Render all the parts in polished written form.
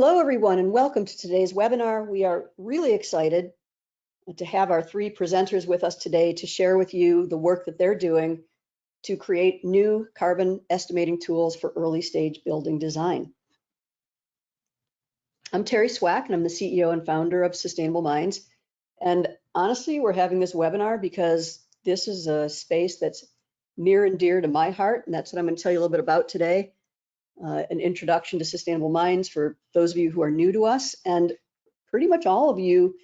Hello, everyone, and welcome to today's webinar. We are really excited to have our three presenters with us today to share with you the work that they're doing to create new carbon estimating tools for early stage building design. I'm Terry Swack, and I'm the CEO and founder of Sustainable Minds. And honestly, we're having this webinar because this is a space that's near and dear to my heart, and that's what I'm going to tell you a little bit about today. An introduction to Sustainable Minds for those of you who are new to us, and pretty much all of you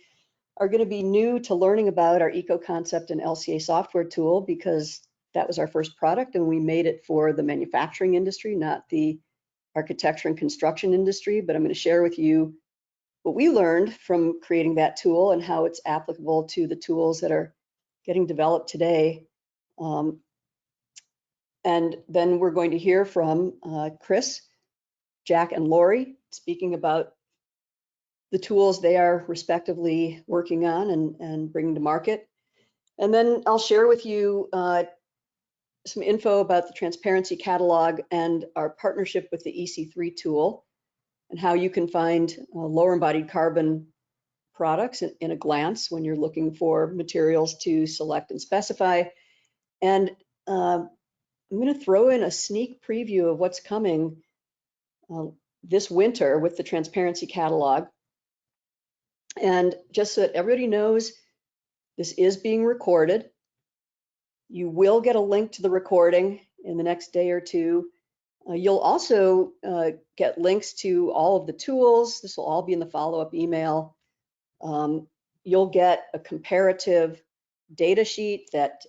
are going to be new to learning about our eco concept and LCA software tool, because that was our first product and we made it for the manufacturing industry, not the architecture and construction industry. But I'm going to share with you what we learned from creating that tool and how it's applicable to the tools that are getting developed today. And then we're going to hear from Chris, Jack, and Lori speaking about the tools they are respectively working on and bringing to market. And then I'll share with you some info about the transparency catalog and our partnership with the EC3 tool and how you can find lower embodied carbon products in a glance when you're looking for materials to select and specify. And I'm going to throw in a sneak preview of what's coming this winter with the transparency catalog. And just so that everybody knows, this is being recorded. You will get a link to the recording in the next day or two. You'll also get links to all of the tools. This will all be in the follow-up email. You'll get a comparative data sheet that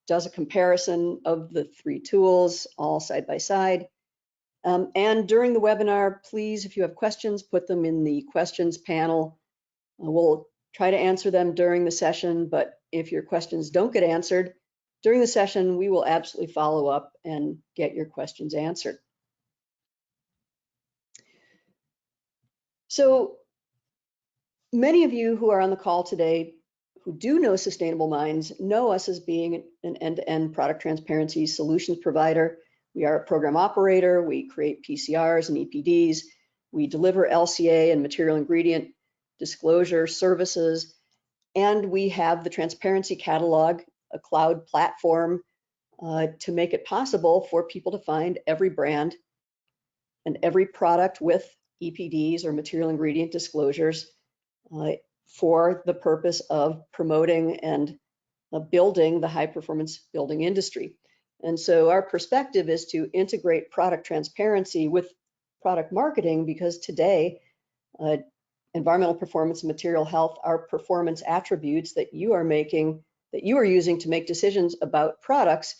does a comparison of the three tools all side by side. And during the webinar, please, if you have questions, put them in the questions panel. We'll try to answer them during the session, but if your questions don't get answered during the session, we will absolutely follow up and get your questions answered. So many of you who are on the call today who do know Sustainable Minds know us as being an end-to-end product transparency solutions provider. We are a program operator. We create PCRs and EPDs. We deliver LCA and material ingredient disclosure services. And we have the transparency catalog, a cloud platform to make it possible for people to find every brand and every product with EPDs or material ingredient disclosures for the purpose of promoting and building the high performance building industry. And so our perspective is to integrate product transparency with product marketing, because today environmental performance and material health are performance attributes that you are making, that you are using to make decisions about products.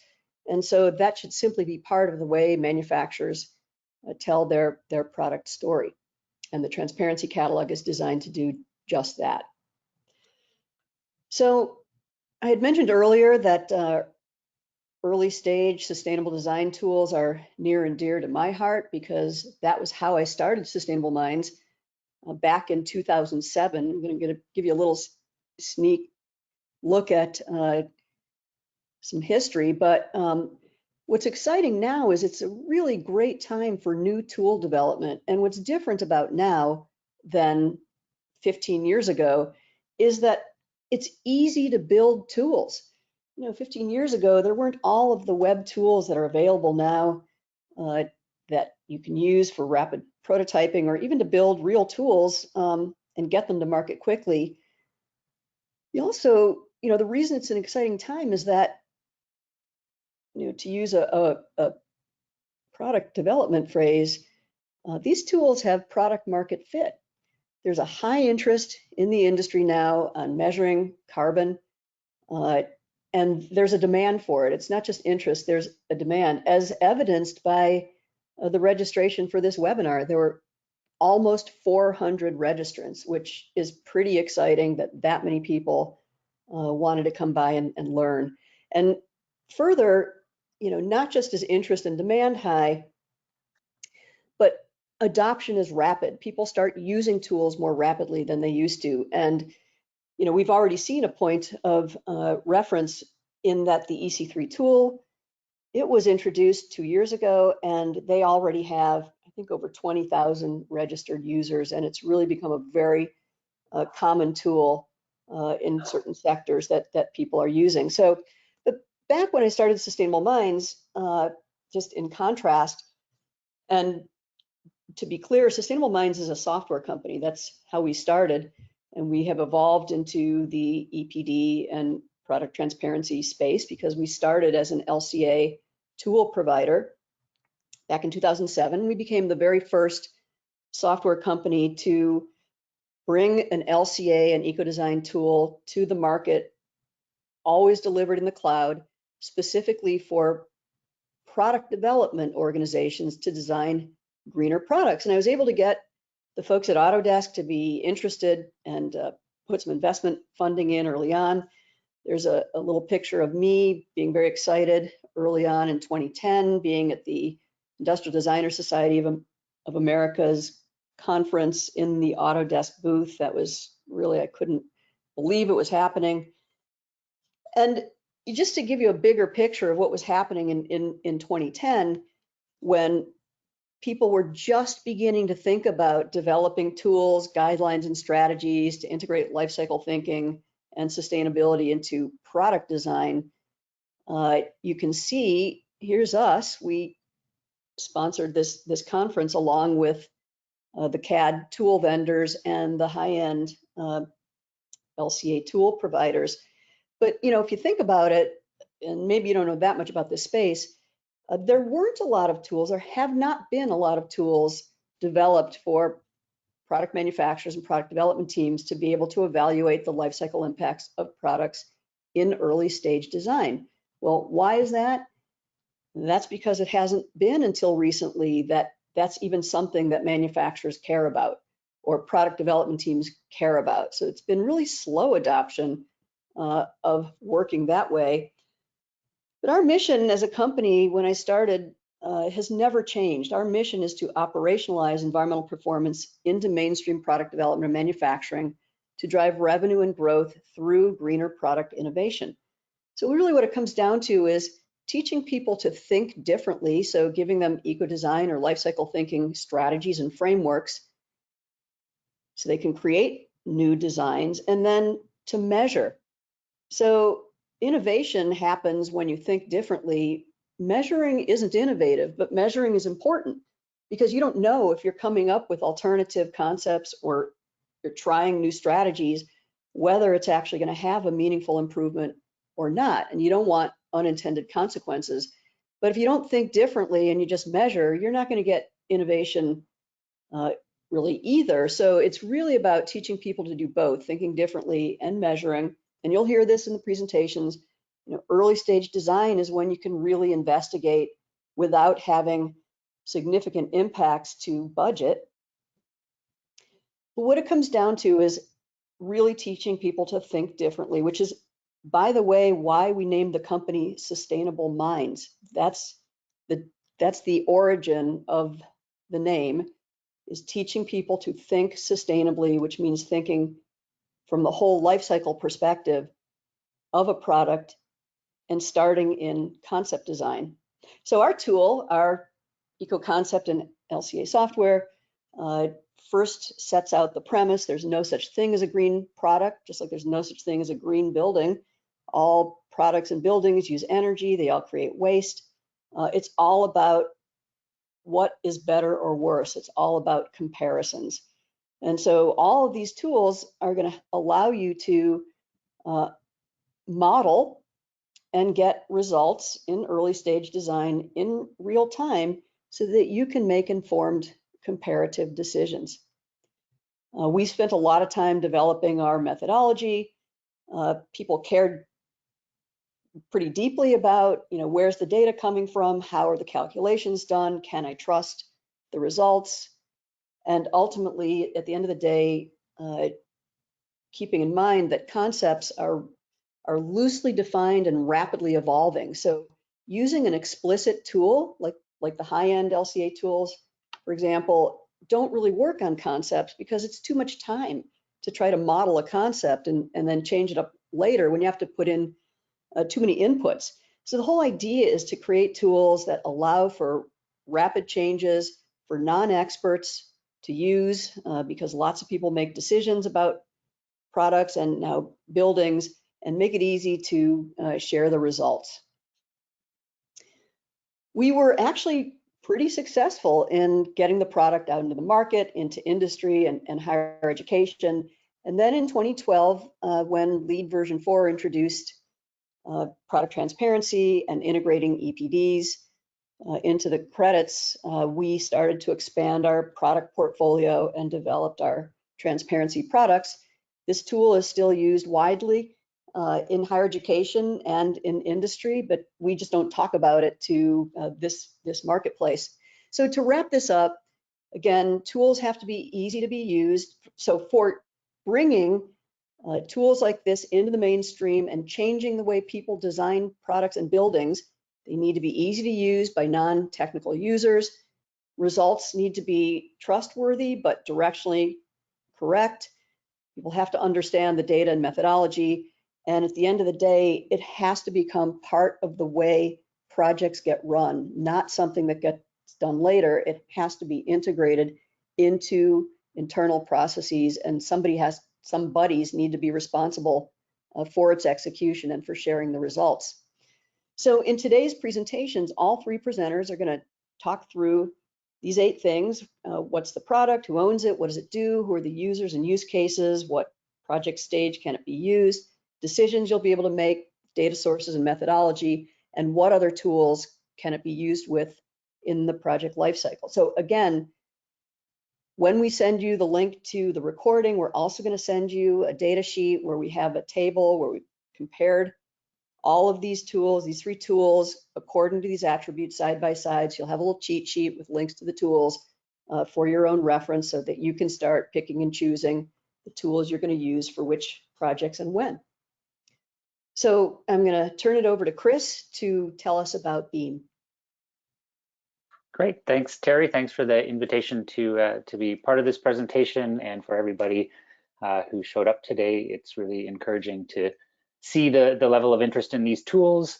And so that should simply be part of the way manufacturers tell their product story. And the transparency catalog is designed to do just that. So I had mentioned earlier that early stage sustainable design tools are near and dear to my heart, because that was how I started Sustainable Minds back in 2007. I'm going to give you a little sneak look at some history, but what's exciting now is it's a really great time for new tool development. And what's different about now than 15 years ago is that it's easy to build tools. 15 years ago, there weren't all of the web tools that are available now that you can use for rapid prototyping or even to build real tools and get them to market quickly. You also, the reason it's an exciting time is that, to use a product development phrase, these tools have product market fit. There's a high interest in the industry now on measuring carbon, and there's a demand for it. It's not just interest, there's a demand, as evidenced by the registration for this webinar. There were almost 400 registrants, which is pretty exciting that many people wanted to come by and learn. And further, not just is interest and demand high, but adoption is rapid. People start using tools more rapidly than they used to. And, we've already seen a point of reference in that the EC3 tool, it was introduced 2 years ago, and they already have, I think over 20,000 registered users, and it's really become a very common tool in certain sectors that people are using. So, but back when I started Sustainable Minds, just in contrast, and to be clear, Sustainable Minds is a software company. That's how we started, and we have evolved into the EPD and product transparency space because we started as an LCA tool provider back in 2007. We became the very first software company to bring an LCA and eco-design tool to the market, always delivered in the cloud, specifically for product development organizations to design greener products. And I was able to get the folks at Autodesk to be interested and put some investment funding in early on. There's a little picture of me being very excited early on in 2010, being at the Industrial Designer Society of America's conference in the Autodesk booth. That was really, I couldn't believe it was happening. And just to give you a bigger picture of what was happening in 2010, when people were just beginning to think about developing tools, guidelines, and strategies to integrate life cycle thinking and sustainability into product design, you can see, here's us. We sponsored this conference along with the CAD tool vendors and the high-end LCA tool providers. But if you think about it, and maybe you don't know that much about this space, there weren't a lot of tools, or have not been a lot of tools developed for product manufacturers and product development teams to be able to evaluate the life cycle impacts of products in early stage design. Well, why is that? That's because it hasn't been until recently that that's even something that manufacturers care about or product development teams care about. So it's been really slow adoption of working that way. But our mission as a company, when I started, has never changed. Our mission is to operationalize environmental performance into mainstream product development and manufacturing to drive revenue and growth through greener product innovation. So really what it comes down to is teaching people to think differently, so giving them eco-design or life cycle thinking strategies and frameworks so they can create new designs, and then to measure. So innovation happens when you think differently. Measuring isn't innovative, but measuring is important because you don't know if you're coming up with alternative concepts or you're trying new strategies, whether it's actually going to have a meaningful improvement or not. And you don't want unintended consequences. But if you don't think differently and you just measure, you're not going to get innovation really either. So it's really about teaching people to do both, thinking differently and measuring. And you'll hear this in the presentations. Early stage design is when you can really investigate without having significant impacts to budget. But what it comes down to is really teaching people to think differently, which is, by the way, why we named the company Sustainable Minds. That's the origin of the name, is teaching people to think sustainably, which means thinking from the whole life cycle perspective of a product and starting in concept design. So our tool, our EcoConcept and LCA software, first sets out the premise. There's no such thing as a green product, just like there's no such thing as a green building. All products and buildings use energy. They all create waste. It's all about what is better or worse. It's all about comparisons. And so all of these tools are going to allow you to model and get results in early stage design in real time so that you can make informed comparative decisions. We spent a lot of time developing our methodology. People cared pretty deeply about, where's the data coming from? How are the calculations done? Can I trust the results? And ultimately, at the end of the day, keeping in mind that concepts are loosely defined and rapidly evolving. So using an explicit tool, like the high-end LCA tools, for example, don't really work on concepts because it's too much time to try to model a concept and then change it up later when you have to put in too many inputs. So the whole idea is to create tools that allow for rapid changes, for non-experts to use because lots of people make decisions about products and now buildings, and make it easy to share the results. We were actually pretty successful in getting the product out into the market, into industry and higher education. And then in 2012, when LEED version 4 introduced product transparency and integrating EPDs into the credits, we started to expand our product portfolio and developed our transparency products. This tool is still used widely in higher education and in industry, but we just don't talk about it to this marketplace. So to wrap this up, again, tools have to be easy to be used. So for bringing tools like this into the mainstream and changing the way people design products and buildings, they need to be easy to use by non-technical users. Results need to be trustworthy but directionally correct. People have to understand the data and methodology. And at the end of the day, it has to become part of the way projects get run, not something that gets done later. It has to be integrated into internal processes, and some buddies need to be responsible for its execution and for sharing the results. So in today's presentations, all three presenters are going to talk through these 8 things. What's the product? Who owns it? What does it do? Who are the users and use cases? What project stage can it be used? Decisions you'll be able to make, data sources and methodology, and what other tools can it be used with in the project lifecycle. So again, when we send you the link to the recording, we're also going to send you a data sheet where we have a table where we compared all of these tools, these 3 tools, according to these attributes side by side. So you'll have a little cheat sheet with links to the tools for your own reference so that you can start picking and choosing the tools you're going to use for which projects and when. So I'm going to turn it over to Chris to tell us about BEAM. Great, thanks, Terry. Thanks for the invitation to be part of this presentation, and for everybody who showed up today. It's really encouraging to see the level of interest in these tools.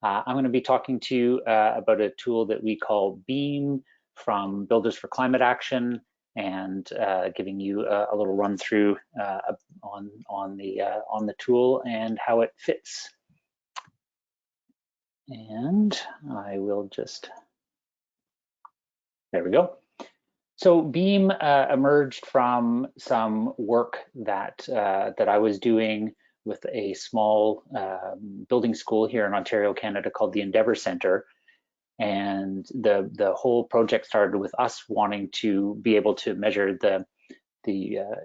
I'm going to be talking to you about a tool that we call BEAM from Builders for Climate Action, and giving you a little run through on the tool and how it fits. And I will just, there we go. So BEAM emerged from some work that I was doing with a small building school here in Ontario, Canada, called the Endeavour Centre. And the whole project started with us wanting to be able to measure the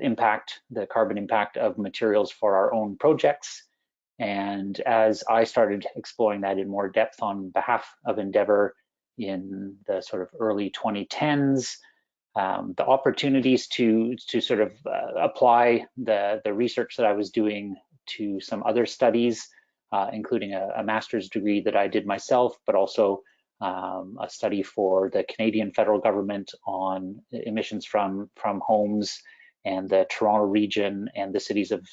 impact, the carbon impact of materials for our own projects. And as I started exploring that in more depth on behalf of Endeavour in the sort of early 2010s, the opportunities to sort of apply the research that I was doing to some other studies, including a master's degree that I did myself, but also a study for the Canadian federal government on emissions from homes and the Toronto region and the cities of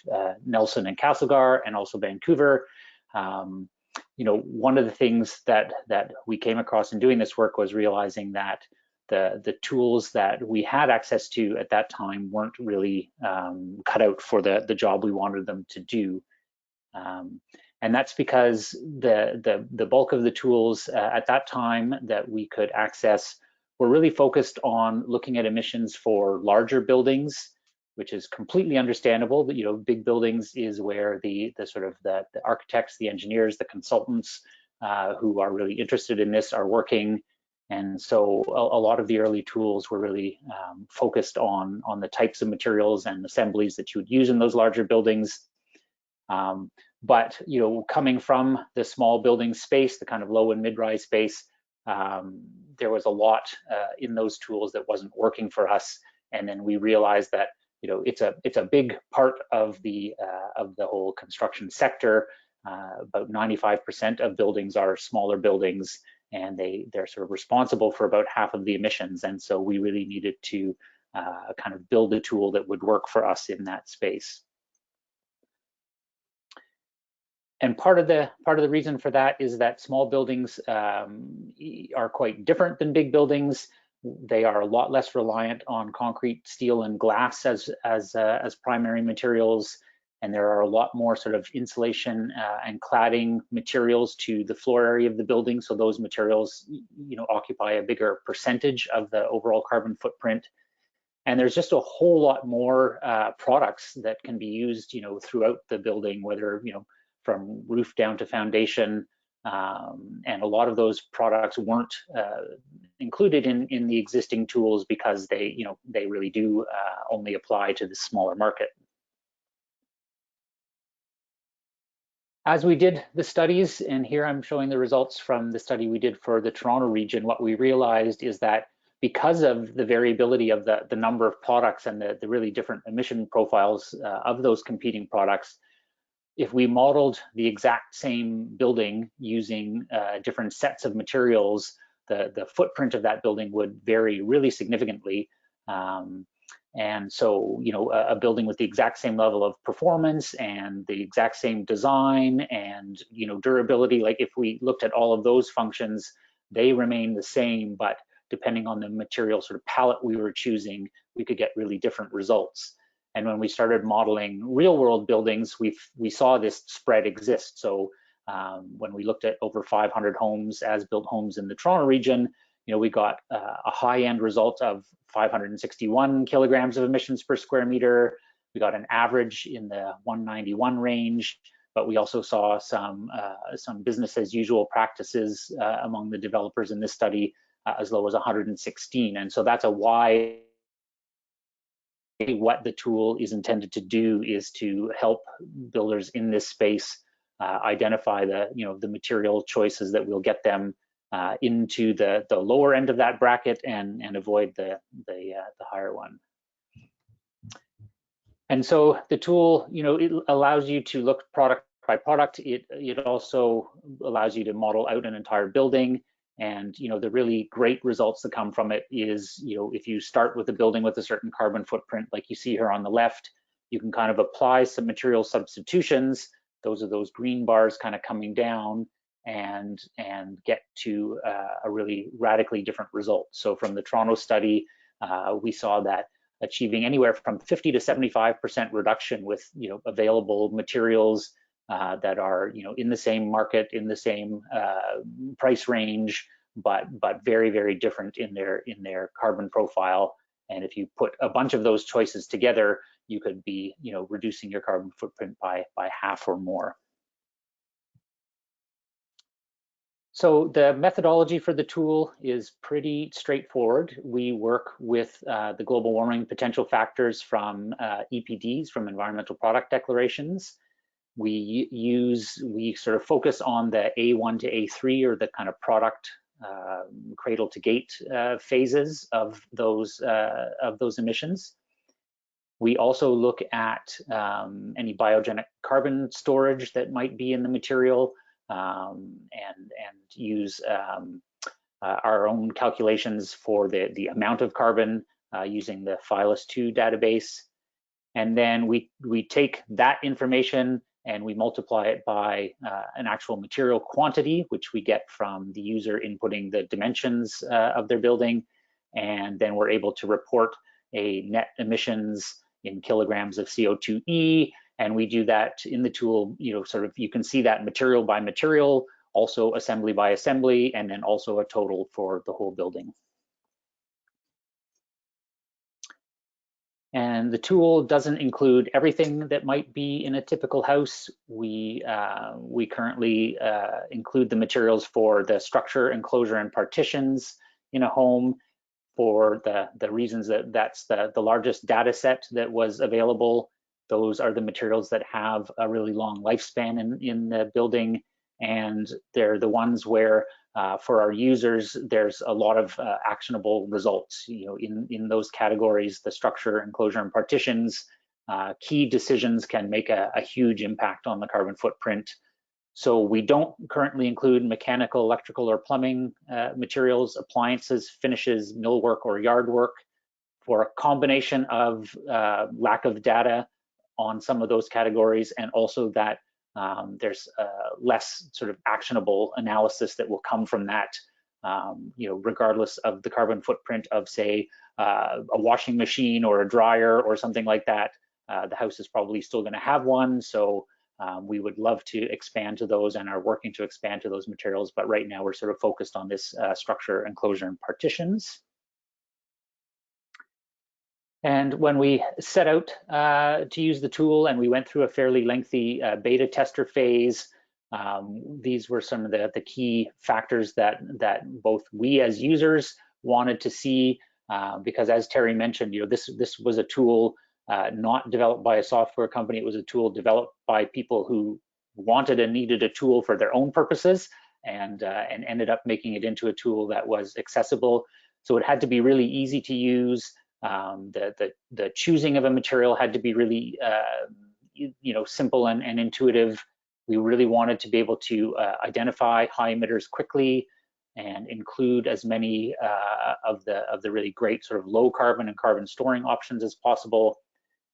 Nelson and Castlegar, and also Vancouver. You know, one of the things that we came across in doing this work was realizing that the tools that we had access to at that time weren't really cut out for the job we wanted them to do. And that's because the bulk of the tools at that time that we could access were really focused on looking at emissions for larger buildings, which is completely understandable. That, you know, big buildings is where the architects, the engineers, the consultants who are really interested in this are working. And so a lot of the early tools were really focused on the types of materials and assemblies that you would use in those larger buildings. But, you know, coming from the small building space, the kind of low and mid-rise space, there was a lot in those tools that wasn't working for us. And then we realized that, you know, it's a big part of the whole construction sector. About 95% of buildings are smaller buildings, and they're sort of responsible for about half of the emissions. And so we really needed to kind of build a tool that would work for us in that space. And part of the reason for that is that small buildings are quite different than big buildings. they are a lot less reliant on concrete, steel, and glass as primary materials, and there are a lot more sort of insulation and cladding materials to the floor area of the building. So those materials, occupy a bigger percentage of the overall carbon footprint. And there's just a whole lot more products that can be used, throughout the building, whether from roof down to foundation. And a lot of those products weren't included in the existing tools because they really do only apply to the smaller market. As we did the studies, and here I'm showing the results from the study we did for the Toronto region, what we realized is that because of the variability of the number of products and the really different emission profiles of those competing products, if we modeled the exact same building using different sets of materials, the footprint of that building would vary really significantly. And so, a building with the exact same level of performance and the exact same design and, durability, like if we looked at all of those functions, they remain the same, but depending on the material sort of palette we were choosing, we could get really different results. And when we started modeling real world buildings, we saw this spread exist. So when we looked at over 500 homes, as built homes in the Toronto region, we got a high end result of 561 kilograms of emissions per square meter. We got an average in the 191 range, but we also saw some business as usual practices among the developers in this study as low as 116. And so that's a wide. What the tool is intended to do is to help builders in this space identify the material choices that will get them into the lower end of that bracket and avoid the higher one. And so the tool, it allows you to look product by product. It also allows you to model out an entire building. And the really great results that come from it is, if you start with a building with a certain carbon footprint, like you see here on the left, you can kind of apply some material substitutions. Those are those green bars kind of coming down, and get to a really radically different result. So from the Toronto study, we saw that achieving anywhere from 50 to 75% reduction with available materials that are in the same market, in the same price range, but very, very different in their carbon profile. And if you put a bunch of those choices together, you could be reducing your carbon footprint by half or more. So the methodology for the tool is pretty straightforward. We work with the global warming potential factors from EPDs, from environmental product declarations. We sort of focus on the A1 to A3, or the kind of product cradle to gate phases of those emissions. We also look at any biogenic carbon storage that might be in the material, and use our own calculations for the amount of carbon using the PHYLAS2 database. And then we take that information and we multiply it by an actual material quantity, which we get from the user inputting the dimensions of their building. And then we're able to report a net emissions in kilograms of CO2e. And we do that in the tool, you can see that material by material, also assembly by assembly, and then also a total for the whole building. And the tool doesn't include everything that might be in a typical house. We currently include the materials for the structure, enclosure, and partitions in a home, for the reasons that that's the largest data set that was available. Those are the materials that have a really long lifespan in the building, and they're the ones where for our users, there's a lot of actionable results. In those categories, the structure, enclosure, and partitions, key decisions can make a huge impact on the carbon footprint. So we don't currently include mechanical, electrical, or plumbing materials, appliances, finishes, millwork, or yard work, for a combination of lack of data on some of those categories, and also that there's less sort of actionable analysis that will come from that regardless of the carbon footprint of, say, a washing machine or a dryer or something like that, the house is probably still going to have one. So we would love to expand to those and are working to expand to those materials. But right now we're sort of focused on this structure, enclosure, and partitions. And when we set out to use the tool and we went through a fairly lengthy beta tester phase, these were some of the key factors that both we as users wanted to see, because as Terry mentioned, this was a tool not developed by a software company. It was a tool developed by people who wanted and needed a tool for their own purposes, and ended up making it into a tool that was accessible. So it had to be really easy to use. The choosing of a material had to be really simple and intuitive. We really wanted to be able to identify high emitters quickly and include as many of the really great sort of low carbon and carbon storing options as possible.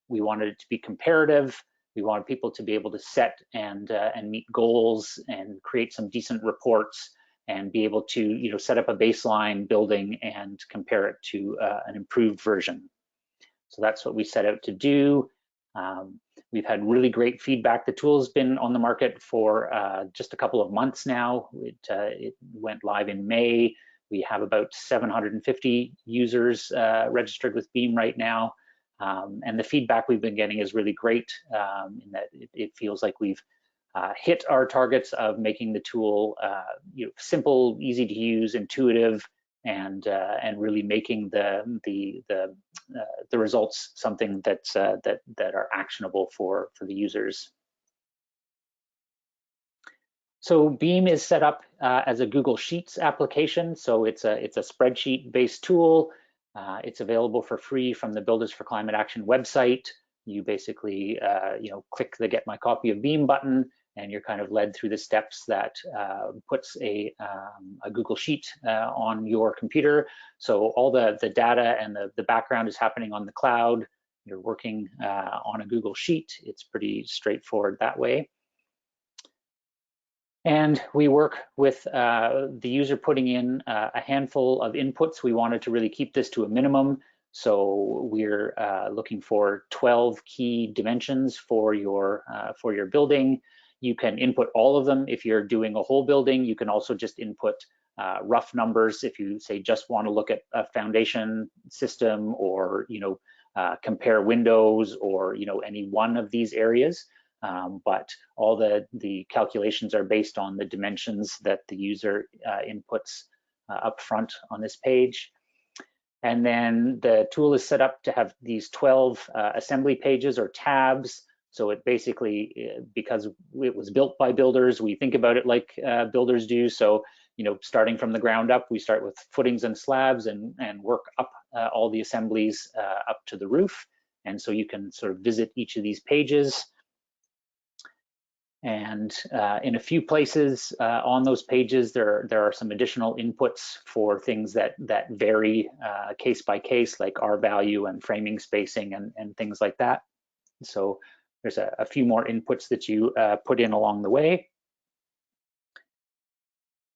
We wanted it to be comparative. We wanted people to be able to set and meet goals and create some decent reports and be able to set up a baseline building and compare it to an improved version. So that's what we set out to do. We've had really great feedback. The tool's been on the market for just a couple of months now. It went live in May. We have about 750 users registered with Beam right now. And the feedback we've been getting is really great, in that it feels like we've hit our targets of making the tool simple, easy to use, intuitive, and really making the results something that are actionable for the users. So Beam is set up as a Google Sheets application. So it's a spreadsheet-based tool. It's available for free from the Builders for Climate Action website. You basically click the Get My Copy of Beam button, and you're kind of led through the steps that puts a Google Sheet on your computer. So all the data and the background is happening on the cloud. You're working on a Google Sheet. It's pretty straightforward that way. And we work with the user putting in a handful of inputs. We wanted to really keep this to a minimum. So we're looking for 12 key dimensions for your building. You can input all of them if you're doing a whole building. You can also just input rough numbers if you say just want to look at a foundation system, or compare windows, or any one of these areas. But all the calculations are based on the dimensions that the user inputs up front on this page. And then the tool is set up to have these 12 assembly pages or tabs. So it basically, because it was built by builders, we think about it like builders do. So, starting from the ground up, we start with footings and slabs and work up all the assemblies up to the roof. And so you can sort of visit each of these pages. And in a few places on those pages, there are some additional inputs for things that vary case by case, like R value and framing spacing and things like that. So there's a few more inputs that you put in along the way.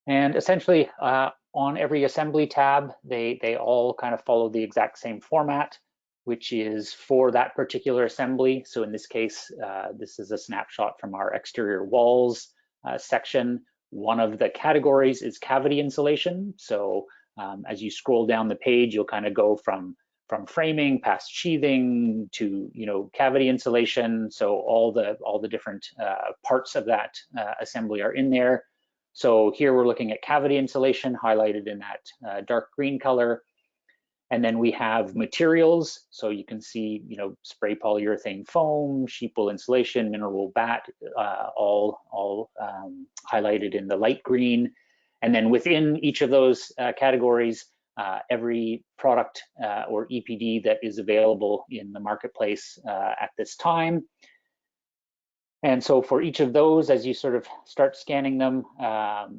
And essentially, on every assembly tab, they all kind of follow the exact same format, which is for that particular assembly. So in this case, this is a snapshot from our exterior walls section. One of the categories is cavity insulation. So as you scroll down the page, you'll kind of go from framing past sheathing to cavity insulation. So all the different parts of that assembly are in there. So here we're looking at cavity insulation highlighted in that dark green color. And then we have materials. So you can see, spray polyurethane foam, sheet wool insulation, mineral wool bat, all highlighted in the light green. And then within each of those categories, every product or EPD that is available in the marketplace at this time. And so for each of those, as you sort of start scanning them,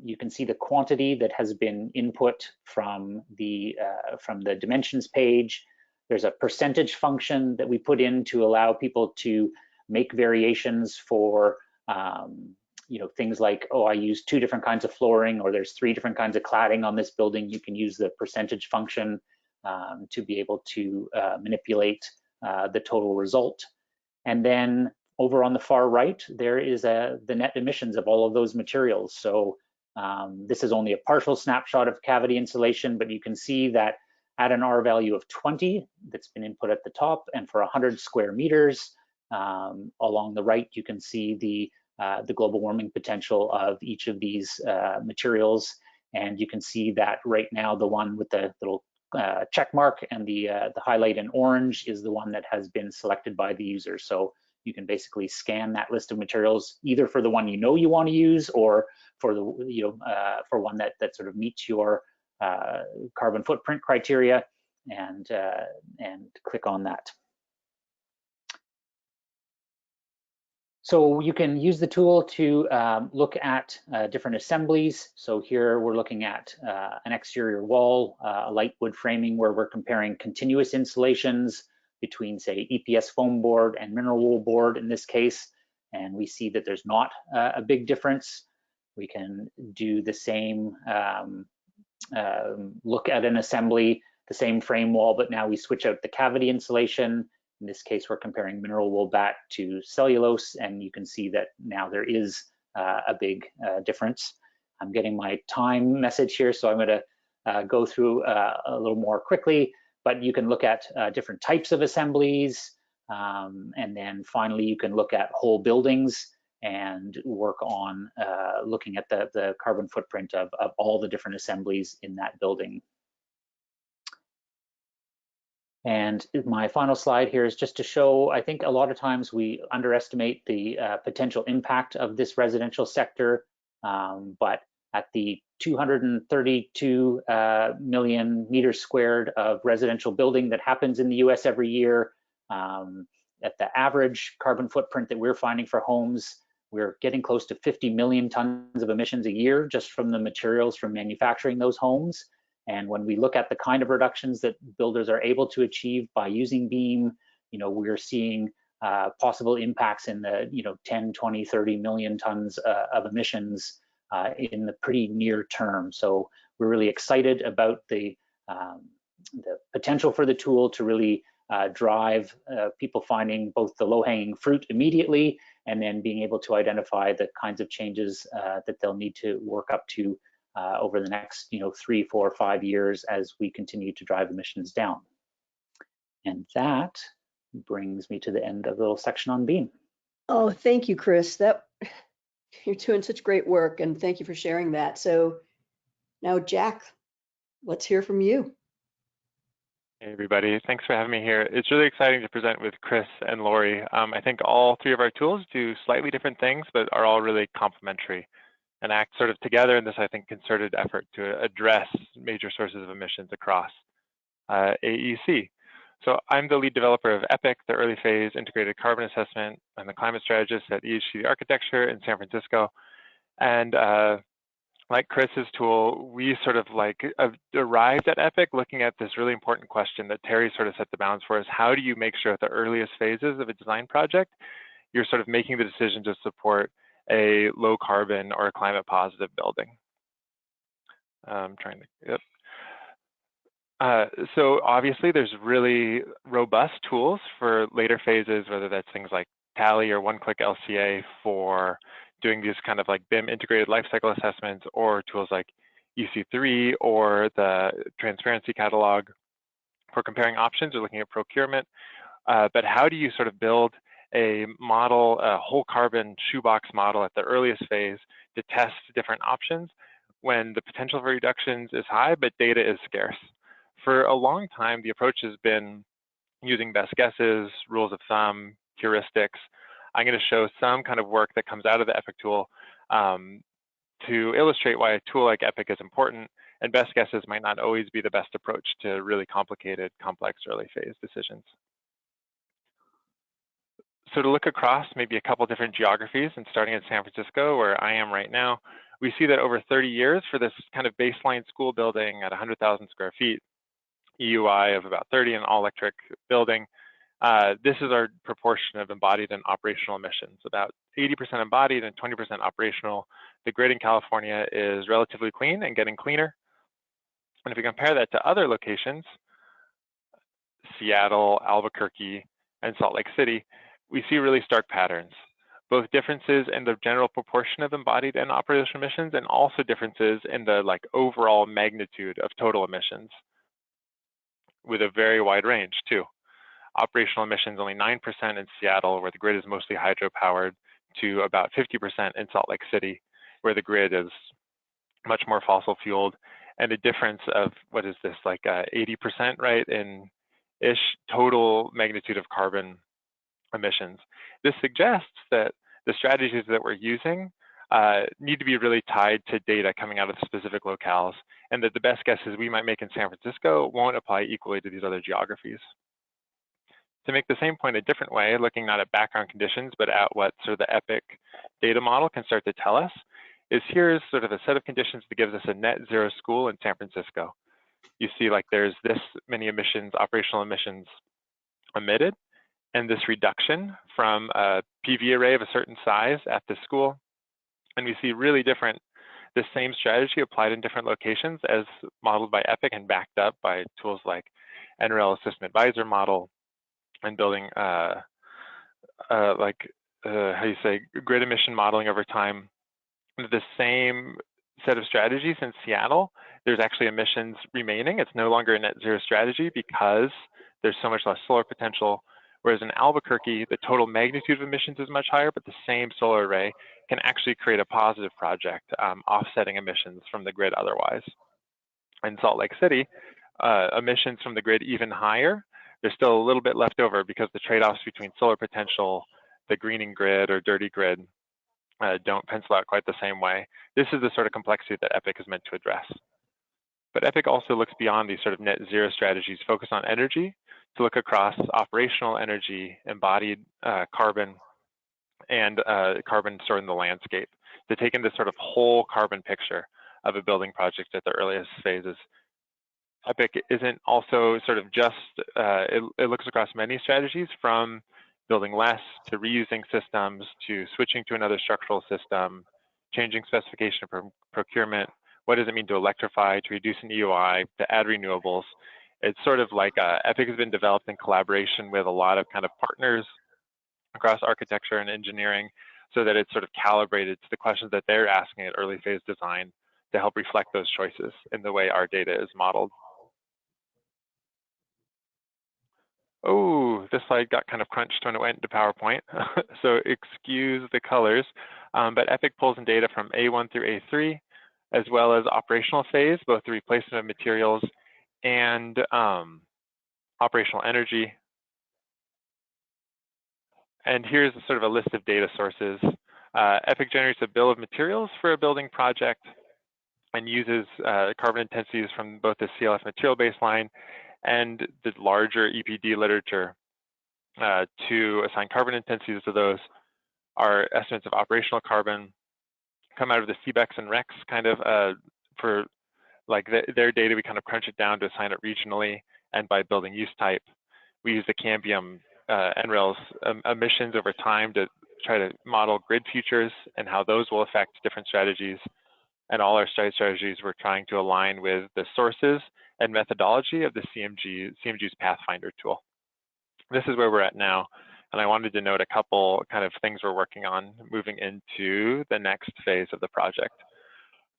you can see the quantity that has been input from the dimensions page. There's a percentage function that we put in to allow people to make variations for things like, oh, I use 2 different kinds of flooring, or there's 3 different kinds of cladding on this building. You can use the percentage function to be able to manipulate the total result. And then over on the far right, there is the net emissions of all of those materials. So this is only a partial snapshot of cavity insulation, but you can see that at an R value of 20 that's been input at the top, and for 100 square meters along the right, you can see the global warming potential of each of these materials. And you can see that right now, the one with the little check mark and the highlight in orange is the one that has been selected by the user. So you can basically scan that list of materials either for the one you want to use, or for the for one that sort of meets your carbon footprint criteria, and click on that. So you can use the tool to look at different assemblies. So here we're looking at an exterior wall, a light wood framing, where we're comparing continuous insulations between, say, EPS foam board and mineral wool board in this case. And we see that there's not a big difference. We can do the same look at an assembly, the same frame wall, but now we switch out the cavity insulation. In this case, we're comparing mineral wool back to cellulose, and you can see that now there is a big difference. I'm getting my time message here, so I'm going to go through a little more quickly, but you can look at different types of assemblies, and then finally you can look at whole buildings and work on looking at the carbon footprint of all the different assemblies in that building. And my final slide here is just to show, I think a lot of times we underestimate the potential impact of this residential sector, but at the 232 million meters squared of residential building that happens in the US every year, at the average carbon footprint that we're finding for homes, we're getting close to 50 million tons of emissions a year just from the materials from manufacturing those homes. And when we look at the kind of reductions that builders are able to achieve by using BEAM, we're seeing possible impacts in the 10, 20, 30 million tons of emissions in the pretty near term. So we're really excited about the potential for the tool to really drive people finding both the low-hanging fruit immediately, and then being able to identify the kinds of changes that they'll need to work up to over the next 3, 4, 5 years as we continue to drive emissions down. And that brings me to the end of the little section on BEAM. Oh, thank you, Chris. You're doing such great work, and thank you for sharing that. So now, Jack, let's hear from you. Hey everybody, thanks for having me here. It's really exciting to present with Chris and Lori. I think all 3 of our tools do slightly different things, but are all really complementary and act sort of together in this, I think, concerted effort to address major sources of emissions across AEC. So I'm the lead developer of EPIC, the early phase integrated carbon assessment. I'm the climate strategist at EHC Architecture in San Francisco. And like Chris's tool, we sort of arrived at EPIC looking at this really important question that Terry sort of set the bounds for us. How do you make sure at the earliest phases of a design project, you're sort of making the decision to support a low carbon or a climate positive building? So obviously there's really robust tools for later phases, whether that's things like Tally or one-click LCA for doing these kind of like BIM integrated lifecycle assessments, or tools like EC3 or the transparency catalog for comparing options or looking at procurement. But how do you sort of build a model, a whole carbon shoebox model at the earliest phase to test different options when the potential for reductions is high, but data is scarce? For a long time, the approach has been using best guesses, rules of thumb, heuristics. I'm going to show some kind of work that comes out of the EPIC tool to illustrate why a tool like EPIC is important, and best guesses might not always be the best approach to really complicated, complex early phase decisions. So to look across maybe a couple different geographies, and starting in San Francisco, where I am right now, we see that over 30 years for this kind of baseline school building at 100,000 square feet, EUI of about 30, an all-electric building, This is our proportion of embodied and operational emissions, about 80% embodied and 20% operational. The grid in California is relatively clean and getting cleaner. And if we compare that to other locations, Seattle, Albuquerque, and Salt Lake City, we see really stark patterns, both differences in the general proportion of embodied and operational emissions, and also differences in the overall magnitude of total emissions, with a very wide range too. Operational emissions only 9% in Seattle, where the grid is mostly hydropowered, to about 50% in Salt Lake City, where the grid is much more fossil fueled, and a difference of, what is this, 80%, right, in ish total magnitude of carbon emissions. This suggests that the strategies that we're using need to be really tied to data coming out of the specific locales, and that the best guesses we might make in San Francisco won't apply equally to these other geographies. To make the same point a different way, looking not at background conditions, but at what sort of the EPIC data model can start to tell us, is here's sort of a set of conditions that gives us a net zero school in San Francisco. You see there's this many emissions, operational emissions emitted, and this reduction from a PV array of a certain size at the school. And we see really different, the same strategy applied in different locations as modeled by EPIC and backed up by tools like NREL System Advisor model, and building grid emission modeling over time. The same set of strategies in Seattle, there's actually emissions remaining. It's no longer a net zero strategy because there's so much less solar potential. Whereas in Albuquerque, the total magnitude of emissions is much higher, but the same solar array can actually create a positive project, offsetting emissions from the grid otherwise. In Salt Lake City, emissions from the grid even higher. There's still a little bit left over because the trade-offs between solar potential, the greening grid or dirty grid, don't pencil out quite the same way. This is the sort of complexity that EPIC is meant to address. But EPIC also looks beyond these sort of net zero strategies, focused on energy, to look across operational energy, embodied carbon, and carbon stored in the landscape, to take in this sort of whole carbon picture of a building project at the earliest phases. EPIC isn't also sort of just, it looks across many strategies, from building less to reusing systems to switching to another structural system, changing specification of procurement. What does it mean to electrify, to reduce an EOI, to add renewables? It's sort of like EPIC has been developed in collaboration with a lot of kind of partners across architecture and engineering, so that it's sort of calibrated to the questions that they're asking at early phase design to help reflect those choices in the way our data is modeled. Oh, this slide got kind of crunched when it went into PowerPoint, so excuse the colors. But EPIC pulls in data from A1 through A3, as well as operational phase, both the replacement of materials and operational energy. And here's sort of a list of data sources. EPIC generates a bill of materials for a building project and uses carbon intensities from both the CLF material baseline and the larger EPD literature to assign carbon intensities to those. Our estimates of operational carbon come out of the CBEX and REX kind of for their data. We kind of crunch it down to assign it regionally and by building use type. We use the Cambium NREL's emissions over time to try to model grid futures and how those will affect different strategies. And all our strategies we're trying to align with the sources and methodology of the CMG's Pathfinder tool. This is where we're at now. And I wanted to note a couple kind of things we're working on moving into the next phase of the project.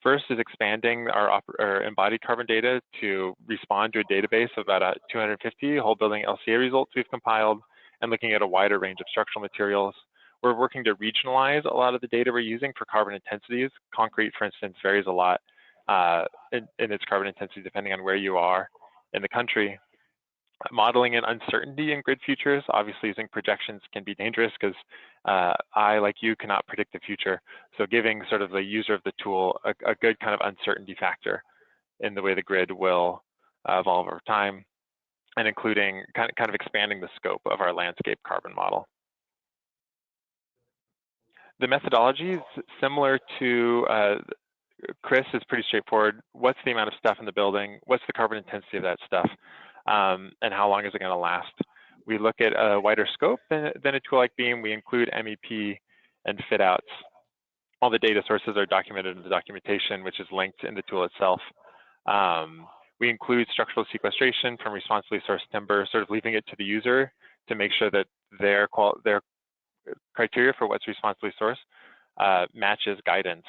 First is expanding our embodied carbon data to respond to a database of about 250 whole building LCA results we've compiled, and looking at a wider range of structural materials. We're working to regionalize a lot of the data we're using for carbon intensities. Concrete, for instance, varies a lot in its carbon intensity depending on where you are in the country. Modeling in uncertainty in grid futures, obviously using projections can be dangerous because I, like you, cannot predict the future. So giving sort of the user of the tool a good kind of uncertainty factor in the way the grid will evolve over time, and including kind of expanding the scope of our landscape carbon model. The methodology is similar to Chris, is pretty straightforward. What's the amount of stuff in the building? What's the carbon intensity of that stuff? And how long is it going to last? We look at a wider scope than a tool like Beam. We include MEP and fit outs. All the data sources are documented in the documentation, which is linked in the tool itself. We include structural sequestration from responsibly sourced timber, sort of leaving it to the user to make sure that their criteria for what's responsibly sourced matches guidance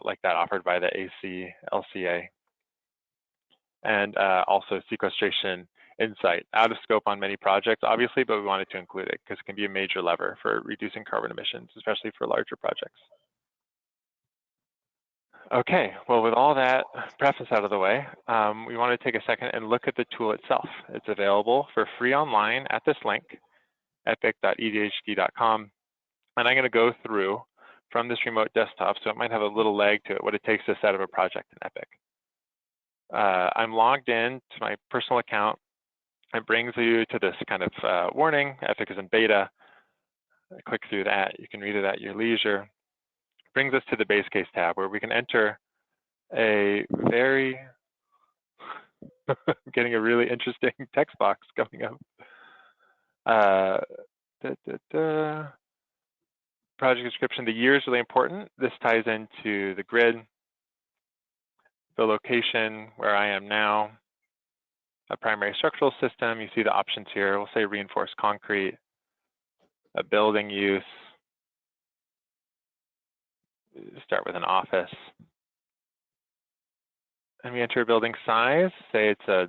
like that offered by the AECOs. And also sequestration insight, out of scope on many projects, obviously, but we wanted to include it because it can be a major lever for reducing carbon emissions, especially for larger projects. Okay, well, with all that preface out of the way, we want to take a second and look at the tool itself. It's available for free online at this link, epic.edhd.com. And I'm going to go through from this remote desktop, so it might have a little lag to it, what it takes to set up a project in Epic. I'm logged in to my personal account. It brings you to this kind of warning, Epic is in beta. I click through that, you can read it at your leisure. Brings us to the base case tab where we can enter a very, getting a really interesting text box coming up. Project description, the year is really important. This ties into the grid, the location where I am now, a primary structural system. You see the options here. We'll say reinforced concrete, a building use. Start with an office. And we enter a building size. Say it's a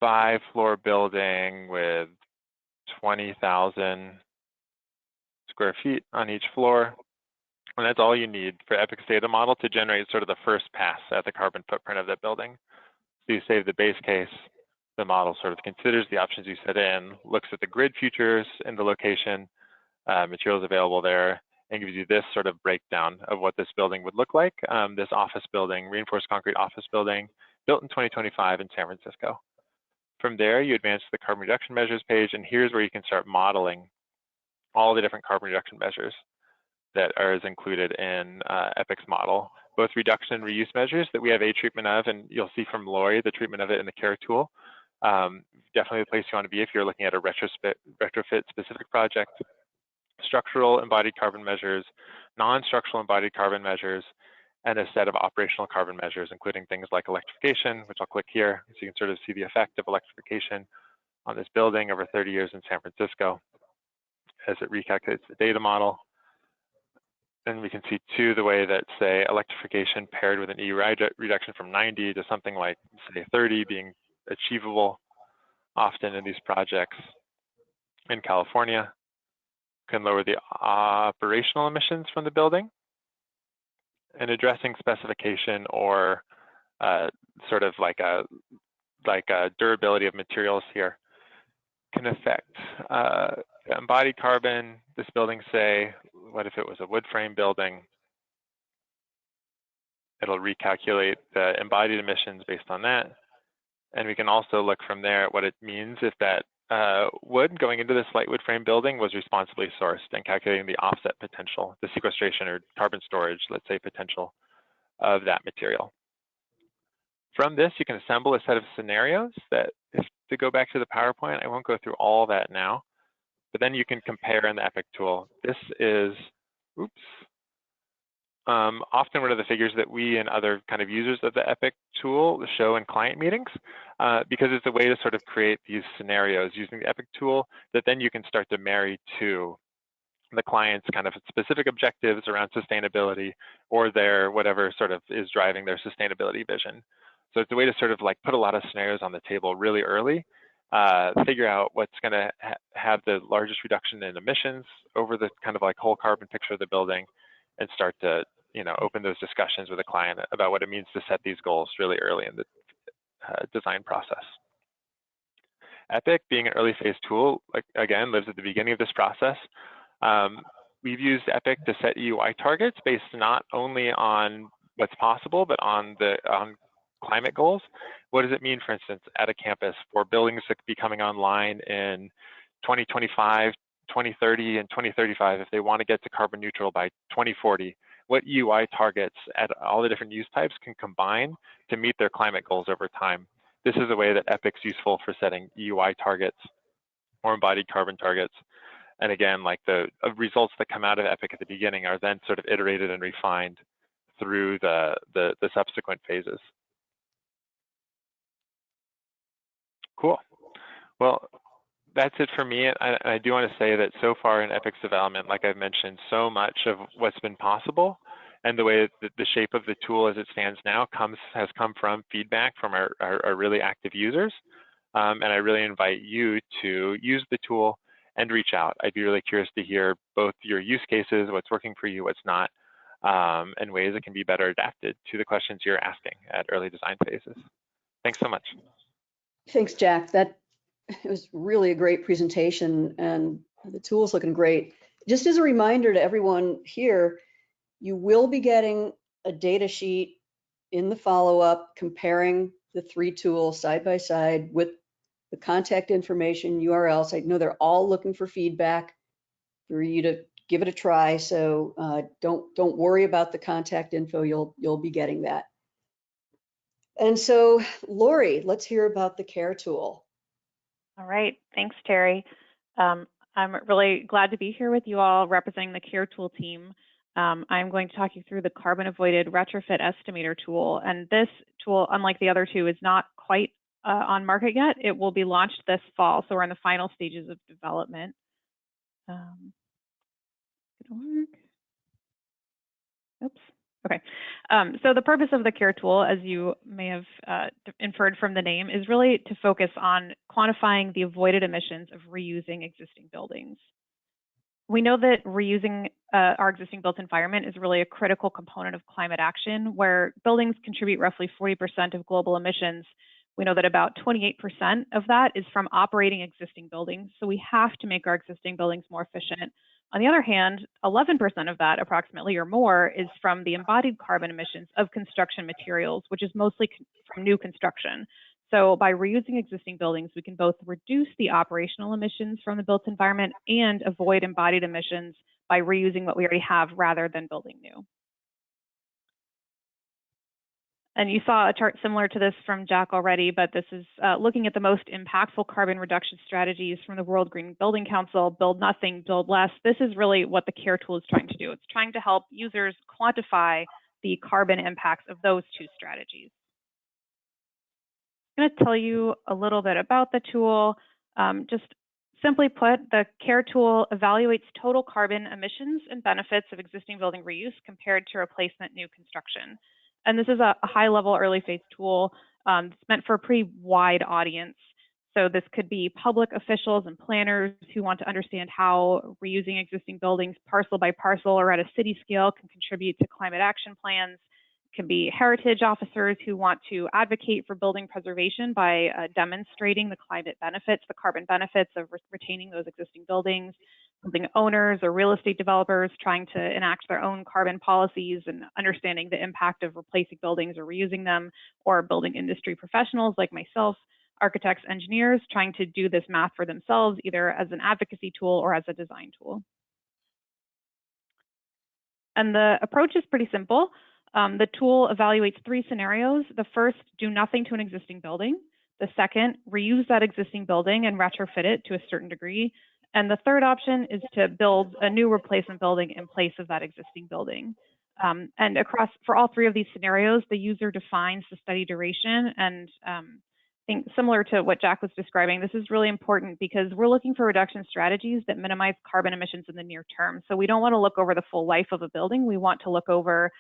5-floor building with 20,000 square feet on each floor. And that's all you need for Epic's data model to generate sort of the first pass at the carbon footprint of that building. So you save the base case, the model sort of considers the options you set in, looks at the grid features in the location, materials available there, and gives you this sort of breakdown of what this building would look like. This office building, reinforced concrete office building, built in 2025 in San Francisco. From there, you advance to the carbon reduction measures page, and here's where you can start modeling all the different carbon reduction measures that are included in Epic's model, both reduction and reuse measures that we have a treatment of, and you'll see from Lori the treatment of it in the CARE tool. Definitely the place you want to be if you're looking at a retrofit specific project. Structural embodied carbon measures, non-structural embodied carbon measures, and a set of operational carbon measures, including things like electrification, which I'll click here, so you can sort of see the effect of electrification on this building over 30 years in San Francisco as it recalculates the data model. And we can see too the way that, say, electrification paired with an E reduction from 90 to something like, say, 30 being achievable often in these projects in California, can lower the operational emissions from the building. And addressing specification or sort of like a durability of materials here can affect embodied carbon. This building, say, what if it was a wood frame building? It'll recalculate the embodied emissions based on that. And we can also look from there at what it means if that wood going into this light wood frame building was responsibly sourced, and calculating the offset potential, the sequestration or carbon storage, let's say, potential of that material. From this, you can assemble a set of scenarios that, to go back to the PowerPoint, I won't go through all that now, but then you can compare in the Epic tool. This is, often one of the figures that we and other kind of users of the Epic tool show in client meetings, because it's a way to sort of create these scenarios using the Epic tool that then you can start to marry to the client's kind of specific objectives around sustainability or their whatever sort of is driving their sustainability vision. So it's a way to sort of like put a lot of scenarios on the table really early, figure out what's going to have the largest reduction in emissions over the kind of like whole carbon picture of the building, and start to, you know, open those discussions with the client about what it means to set these goals really early in the design process. Epic, being an early phase tool, like, again, lives at the beginning of this process. We've used Epic to set EUI targets based not only on what's possible, but on climate goals. What does it mean, for instance, at a campus for buildings that could be coming online in 2025, 2030, and 2035 if they want to get to carbon neutral by 2040? What EUI targets at all the different use types can combine to meet their climate goals over time? this is a way that EPIC's useful for setting UI targets or embodied carbon targets. And again, like the results that come out of EPIC at the beginning are then sort of iterated and refined through the subsequent phases. Cool. Well, that's it for me. I do want to say that so far in EPIC's development, like I've mentioned, so much of what's been possible and the way that the shape of the tool as it stands now has come from feedback from our really active users. And I really invite you to use the tool and reach out. I'd be really curious to hear both your use cases, what's working for you, what's not, and ways it can be better adapted to the questions you're asking at early design phases. Thanks so much. Thanks, Jack. It was really a great presentation, and the tool's looking great. Just as a reminder to everyone here, you will be getting a data sheet in the follow-up comparing the 3 tools side by side with the contact information, URLs. I know they're all looking for feedback for you to give it a try. So don't worry about the contact info. You'll be getting that. And so, Lori, let's hear about the CARE tool. All right, thanks, Terry. I'm really glad to be here with you all representing the CARE tool team. I'm going to talk you through the carbon avoided retrofit estimator tool. And this tool, unlike the other two, is not quite on market yet. It will be launched this fall. So we're in the final stages of development. Oops. Okay. So the purpose of the CARE tool, as you may have inferred from the name, is really to focus on quantifying the avoided emissions of reusing existing buildings. We know that reusing our existing built environment is really a critical component of climate action, where buildings contribute roughly 40% of global emissions. We know that about 28% of that is from operating existing buildings. So we have to make our existing buildings more efficient. On the other hand, 11% of that, approximately or more, is from the embodied carbon emissions of construction materials, which is mostly from new construction. So by reusing existing buildings, we can both reduce the operational emissions from the built environment and avoid embodied emissions by reusing what we already have rather than building new. And you saw a chart similar to this from Jack already, but this is looking at the most impactful carbon reduction strategies from the World Green Building Council, build nothing, build less. This is really what the CARE tool is trying to do. It's trying to help users quantify the carbon impacts of those 2 strategies. I'm going to tell you a little bit about the tool. Just simply put, the CARE tool evaluates total carbon emissions and benefits of existing building reuse compared to replacement new construction. And this is a high-level early phase tool. It's meant for a pretty wide audience. So this could be public officials and planners who want to understand how reusing existing buildings parcel by parcel or at a city scale can contribute to climate action plans. It can be heritage officers who want to advocate for building preservation by demonstrating the climate benefits, the carbon benefits of retaining those existing buildings. Building owners or real estate developers trying to enact their own carbon policies and understanding the impact of replacing buildings or reusing them, or building industry professionals like myself, architects, engineers trying to do this math for themselves, either as an advocacy tool or as a design tool. And the approach is pretty simple. The tool evaluates 3 scenarios. The first, do nothing to an existing building. The second, reuse that existing building and retrofit it to a certain degree. And the third option is to build a new replacement building in place of that existing building. And for all 3 of these scenarios, the user defines the study duration. And I think similar to what Jack was describing, this is really important because we're looking for reduction strategies that minimize carbon emissions in the near term. So we don't want to look over the full life of a building. We want to look over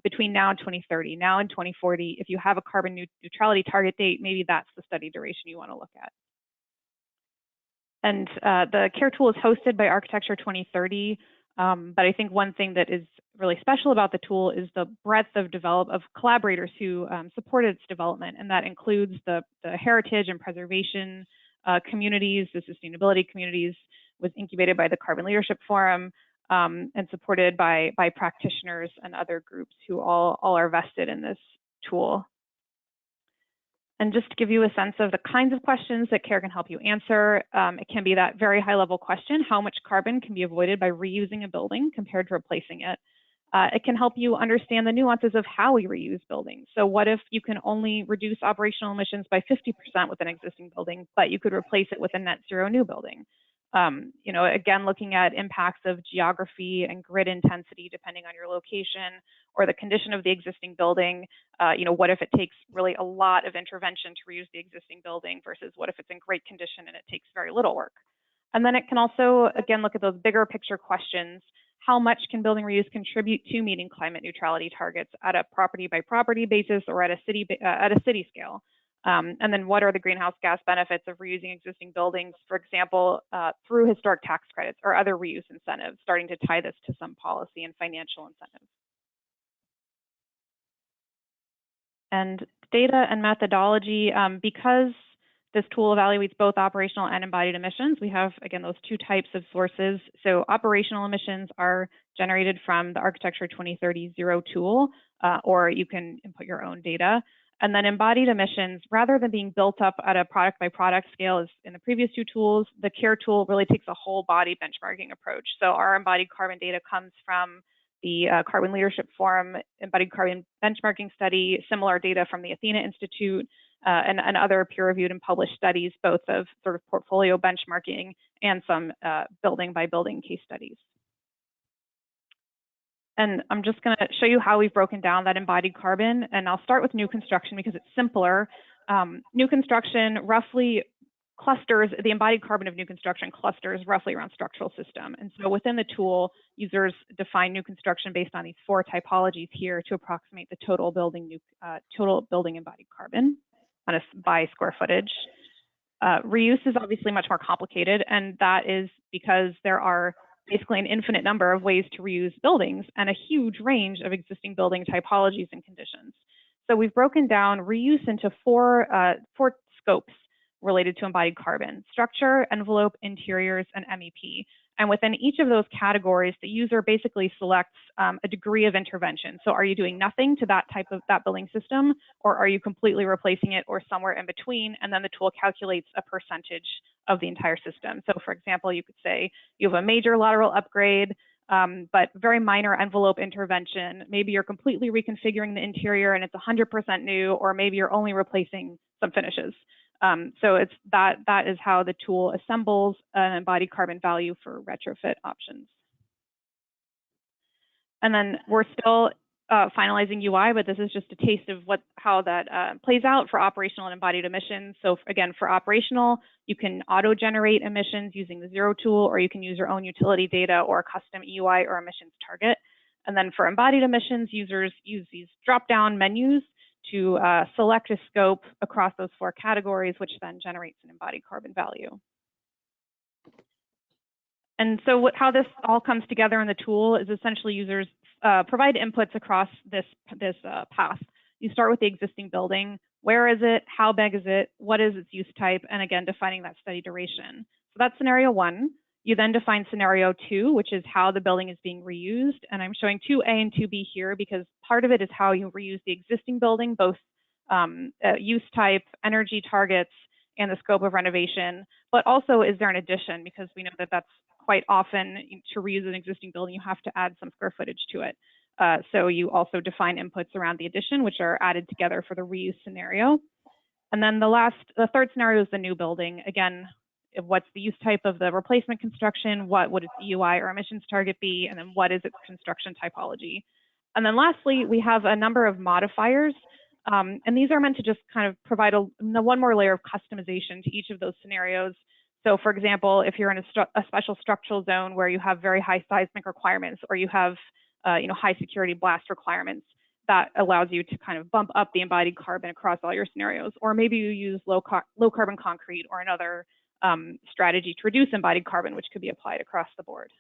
between now and 2030, now and 2040. If you have a carbon neutrality target date, maybe that's the study duration you want to look at. And the CARE tool is hosted by Architecture 2030, but I think one thing that is really special about the tool is the breadth of collaborators who supported its development, and that includes the heritage and preservation communities, the sustainability communities, was incubated by the Carbon Leadership Forum, and supported by practitioners and other groups who all are vested in this tool. And just to give you a sense of the kinds of questions that CARE can help you answer, it can be that very high level question, how much carbon can be avoided by reusing a building compared to replacing it? It can help you understand the nuances of how we reuse buildings. So what if you can only reduce operational emissions by 50% with an existing building, but you could replace it with a net zero new building? You know, again, looking at impacts of geography and grid intensity, depending on your location or the condition of the existing building. You know, what if it takes really a lot of intervention to reuse the existing building versus what if it's in great condition and it takes very little work? And then it can also, again, look at those bigger picture questions. How much can building reuse contribute to meeting climate neutrality targets at a property by property basis or at a city scale? And then what are the greenhouse gas benefits of reusing existing buildings, for example, through historic tax credits or other reuse incentives, starting to tie this to some policy and financial incentives. And data and methodology, because this tool evaluates both operational and embodied emissions. We have, again, those two types of sources. So operational emissions are generated from the Architecture 2030 Zero tool, or you can input your own data. And then embodied emissions, rather than being built up at a product by product scale as in the previous two tools, the CARE tool really takes a whole body benchmarking approach. So our embodied carbon data comes from the Carbon Leadership Forum Embodied Carbon Benchmarking Study, similar data from the Athena Institute, and other peer-reviewed and published studies, both of sort of portfolio benchmarking and some building by building case studies. And I'm just going to show you how we've broken down that embodied carbon. And I'll start with new construction because it's simpler. New construction roughly clusters, the embodied carbon of new construction clusters roughly around structural system. And so within the tool, users define new construction based on these four typologies here to approximate the total building embodied carbon on by square footage. Reuse is obviously much more complicated, and that is because there are basically an infinite number of ways to reuse buildings and a huge range of existing building typologies and conditions. So we've broken down reuse into four scopes related to embodied carbon: structure, envelope, interiors, and MEP. And within each of those categories, the user basically selects a degree of intervention. So are you doing nothing to that building system, or are you completely replacing it, or somewhere in between? And then the tool calculates a percentage of the entire system. So for example, you could say you have a major lateral upgrade, but very minor envelope intervention. Maybe you're completely reconfiguring the interior and it's 100% new, or maybe you're only replacing some finishes. So it's that is how the tool assembles an embodied carbon value for retrofit options. And then we're still finalizing UI, but this is just a taste of how that plays out for operational and embodied emissions. So again, for operational, you can auto-generate emissions using the Zero tool, or you can use your own utility data or a custom EUI or emissions target. And then for embodied emissions, users use these drop-down menus to select a scope across those four categories, which then generates an embodied carbon value. And so how this all comes together in the tool is essentially users provide inputs across this path. You start with the existing building. Where is it? How big is it? What is its use type? And again, defining that study duration. So that's scenario one. You then define scenario two, which is how the building is being reused. And I'm showing 2A and 2B here because part of it is how you reuse the existing building, both use type, energy targets, and the scope of renovation. But also, is there an addition? Because we know that that's quite often, to reuse an existing building, you have to add some square footage to it. So you also define inputs around the addition, which are added together for the reuse scenario. And then the third scenario is the new building. Again, what's the use type of the replacement construction? What would its EUI or emissions target be? And then what is its construction typology? And then lastly, we have a number of modifiers. And these are meant to just kind of provide one more layer of customization to each of those scenarios. So for example, if you're in a special structural zone where you have very high seismic requirements, or you have high security blast requirements, that allows you to kind of bump up the embodied carbon across all your scenarios. Or maybe you use low carbon concrete or another strategy to reduce embodied carbon, which could be applied across the board.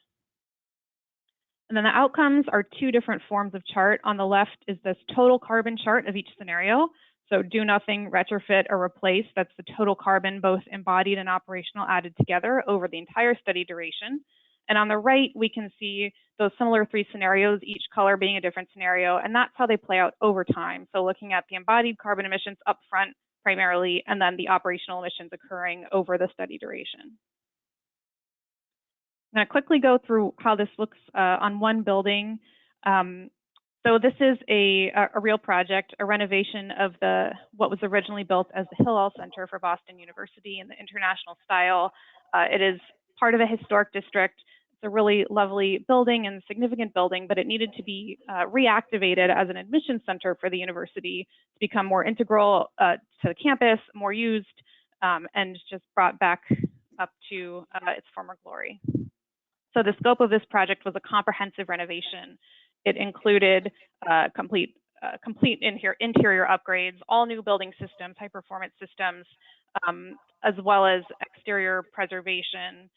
And then the outcomes are two different forms of chart. On the left is this total carbon chart of each scenario. So do nothing, retrofit, or replace. That's the total carbon, both embodied and operational, added together over the entire study duration. And on the right, we can see those similar three scenarios, each color being a different scenario. And that's how they play out over time. So looking at the embodied carbon emissions up front primarily, and then the operational emissions occurring over the study duration. I'm going to quickly go through how this looks on one building. So this is a real project, a renovation of what was originally built as the Hillel Center for Boston University in the international style. It is part of a historic district. It's a really lovely building and significant building, but it needed to be reactivated as an admission center for the university to become more integral to the campus, more used, and just brought back up to its former glory. So the scope of this project was a comprehensive renovation. It included complete interior upgrades, all new building systems, high-performance systems, as well as exterior preservation,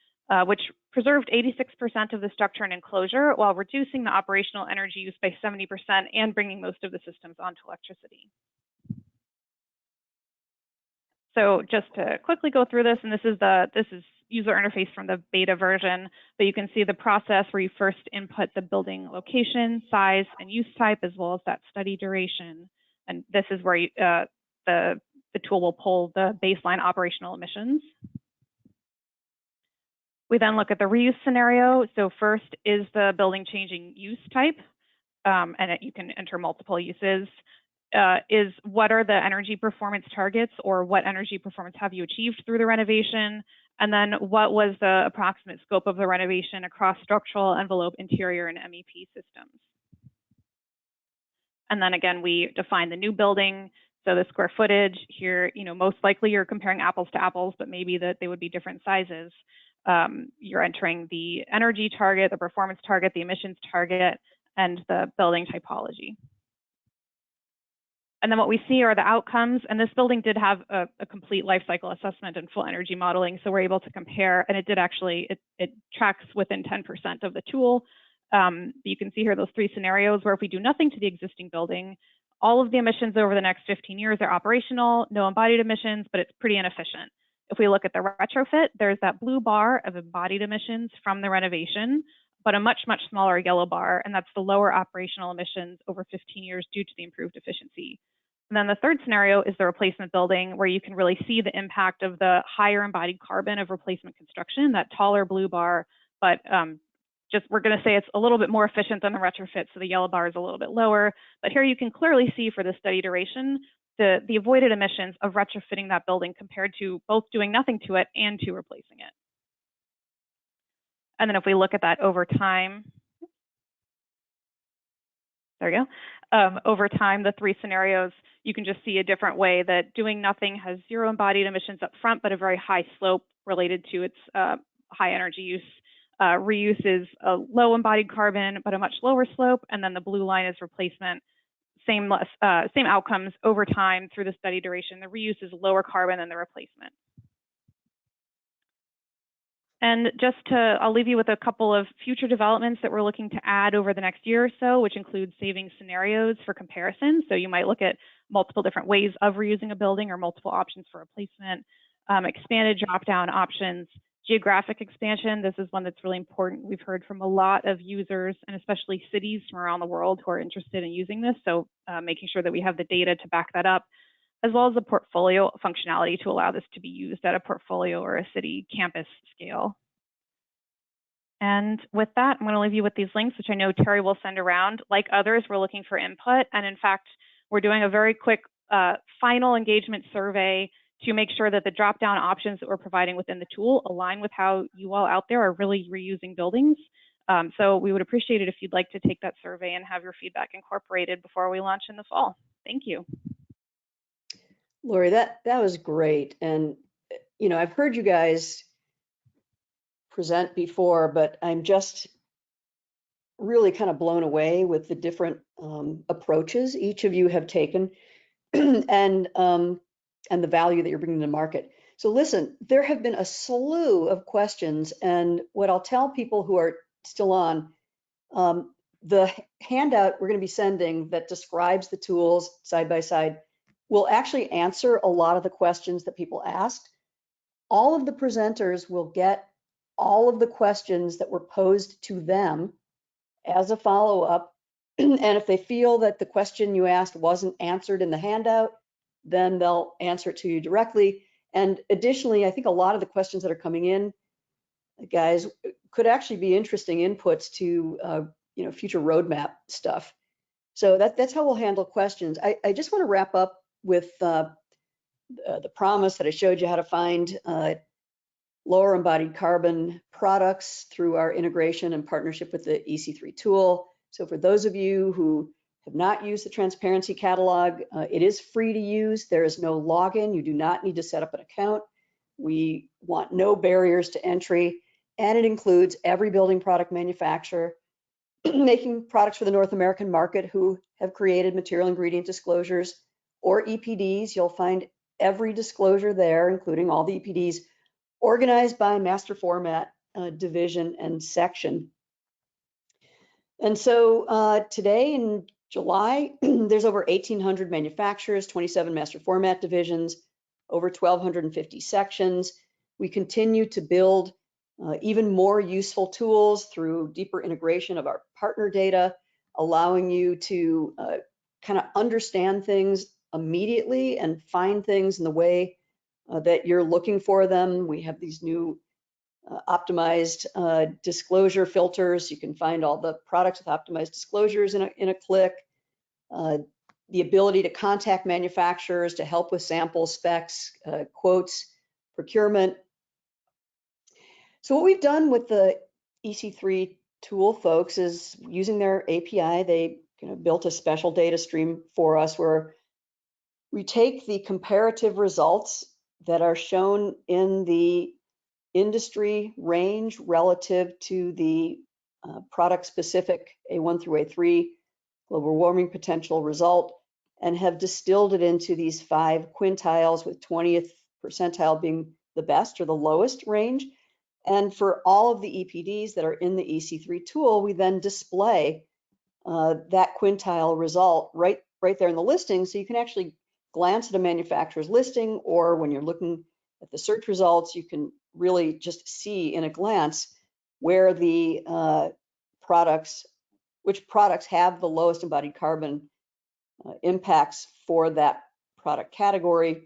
which preserved 86% of the structure and enclosure while reducing the operational energy use by 70% and bringing most of the systems onto electricity. So just to quickly go through this, and this is user interface from the beta version, but you can see the process where you first input the building location, size, and use type, as well as that study duration. And this is where the tool will pull the baseline operational emissions. We then look at the reuse scenario. So first is the building changing use type, and you can enter multiple uses. Is what are the energy performance targets, or what energy performance have you achieved through the renovation? And then what was the approximate scope of the renovation across structural, envelope, interior, and MEP systems? And then again, we define the new building. So the square footage here, most likely you're comparing apples to apples, but maybe that they would be different sizes. You're entering the energy target, the performance target, the emissions target, and the building typology. And then what we see are the outcomes, and this building did have a complete life cycle assessment and full energy modeling, so we're able to compare, and it did actually, it tracks within 10% of the tool. You can see here those three scenarios where if we do nothing to the existing building, all of the emissions over the next 15 years are operational, no embodied emissions, but it's pretty inefficient. If we look at the retrofit, there's that blue bar of embodied emissions from the renovation, but a much, much smaller yellow bar, and that's the lower operational emissions over 15 years due to the improved efficiency. And then the third scenario is the replacement building, where you can really see the impact of the higher embodied carbon of replacement construction, that taller blue bar, but we're going to say it's a little bit more efficient than the retrofit, so the yellow bar is a little bit lower. But here you can clearly see for the study duration, the avoided emissions of retrofitting that building compared to both doing nothing to it and to replacing it. And then if we look at that over time, there we go. Over time, the three scenarios, you can just see a different way that doing nothing has zero embodied emissions up front, but a very high slope related to its high energy use. Reuse is a low embodied carbon, but a much lower slope. And then the blue line is replacement. Same outcomes over time through the study duration. The reuse is lower carbon than the replacement. And I'll leave you with a couple of future developments that we're looking to add over the next year or so, which include saving scenarios for comparison. So you might look at multiple different ways of reusing a building or multiple options for replacement, expanded drop-down options, geographic expansion. This is one that's really important. We've heard from a lot of users, and especially cities from around the world, who are interested in using this. So making sure that we have the data to back that up, as well as the portfolio functionality to allow this to be used at a portfolio or a city campus scale. And with that, I'm going to leave you with these links, which I know Terry will send around. Like others, we're looking for input. And in fact, we're doing a very quick final engagement survey to make sure that the drop-down options that we're providing within the tool align with how you all out there are really reusing buildings. So we would appreciate it if you'd like to take that survey and have your feedback incorporated before we launch in the fall. Thank you. Lori, that was great. And, I've heard you guys present before, but I'm just really kind of blown away with the different approaches each of you have taken and the value that you're bringing to market. So listen, there have been a slew of questions, and what I'll tell people who are still on, the handout we're going to be sending that describes the tools side by side will actually answer a lot of the questions that people asked. All of the presenters will get all of the questions that were posed to them as a follow-up. And if they feel that the question you asked wasn't answered in the handout, then they'll answer it to you directly. And additionally, I think a lot of the questions that are coming in, guys, could actually be interesting inputs to future roadmap stuff. So that's how we'll handle questions. I just want to wrap up with the promise that I showed you how to find lower embodied carbon products through our integration and partnership with the EC3 tool. So for those of you who have not used the transparency catalog, it is free to use. There is no login. You do not need to set up an account. We want no barriers to entry, and it includes every building product manufacturer making products for the North American market who have created material ingredient disclosures or EPDs. You'll find every disclosure there, including all the EPDs, organized by MasterFormat division and section. And so today in July, there's over 1,800 manufacturers, 27 MasterFormat divisions, over 1,250 sections. We continue to build even more useful tools through deeper integration of our partner data, allowing you to kind of understand things immediately and find things in the way that you're looking for them. We have these new optimized disclosure filters. You can find all the products with optimized disclosures in a click. The ability to contact manufacturers to help with samples, specs, quotes, procurement. So what we've done with the EC3 tool folks is using their API, they built a special data stream for us where we take the comparative results that are shown in the industry range relative to the product-specific A1 through A3 global warming potential result, and have distilled it into these 5 quintiles, with 20th percentile being the best or the lowest range. And for all of the EPDs that are in the EC3 tool, we then display that quintile result right there in the listing, so you can actually glance at a manufacturer's listing, or when you're looking at the search results, you can really just see in a glance where the which products have the lowest embodied carbon impacts for that product category.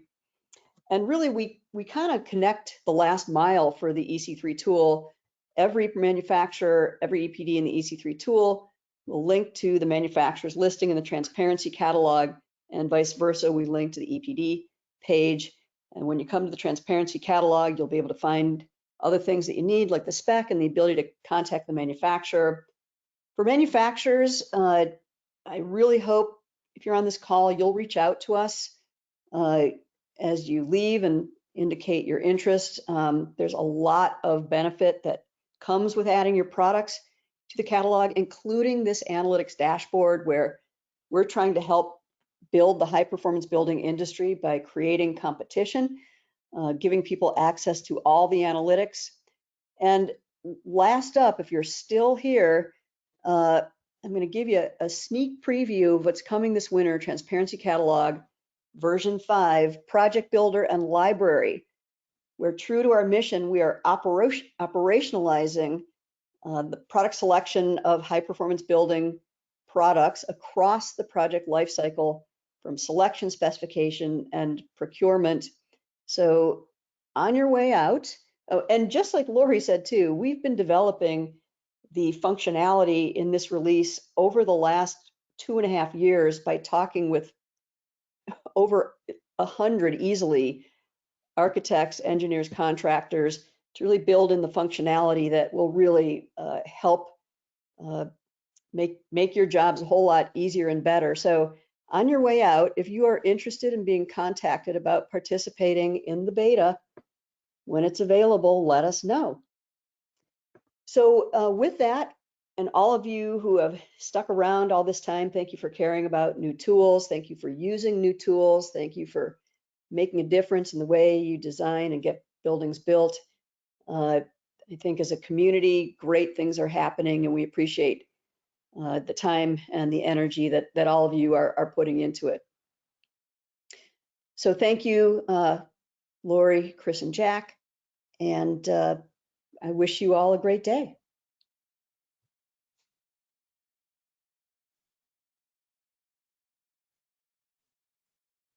And really, we kind of connect the last mile for the EC3 tool. Every manufacturer, every EPD in the EC3 tool will link to the manufacturer's listing in the transparency catalog, and vice versa. We link to the EPD page. And when you come to the transparency catalog, you'll be able to find other things that you need, like the spec and the ability to contact the manufacturer. For manufacturers, I really hope if you're on this call, you'll reach out to us as you leave and indicate your interest. There's a lot of benefit that comes with adding your products to the catalog, including this analytics dashboard, where we're trying to help build the high performance building industry by creating competition, giving people access to all the analytics. And last up, if you're still here, I'm going to give you a sneak preview of what's coming this winter: Transparency Catalog version 5, Project Builder and Library, where, true to our mission, we are operationalizing the product selection of high performance building products across the project lifecycle, from selection, specification, and procurement. So on your way out, oh, and just like Lori said too, we've been developing the functionality in this release over the last 2.5 years by talking with over 100 easily architects, engineers, contractors, to really build in the functionality that will really help make your jobs a whole lot easier and better. So on your way out, if you are interested in being contacted about participating in the beta, when it's available, let us know. So with that, and all of you who have stuck around all this time, thank you for caring about new tools. Thank you for using new tools. Thank you for making a difference in the way you design and get buildings built. I think as a community, great things are happening, and we appreciate the time and the energy that all of you are putting into it. So thank you, Lori, Chris, and Jack, and I wish you all a great day.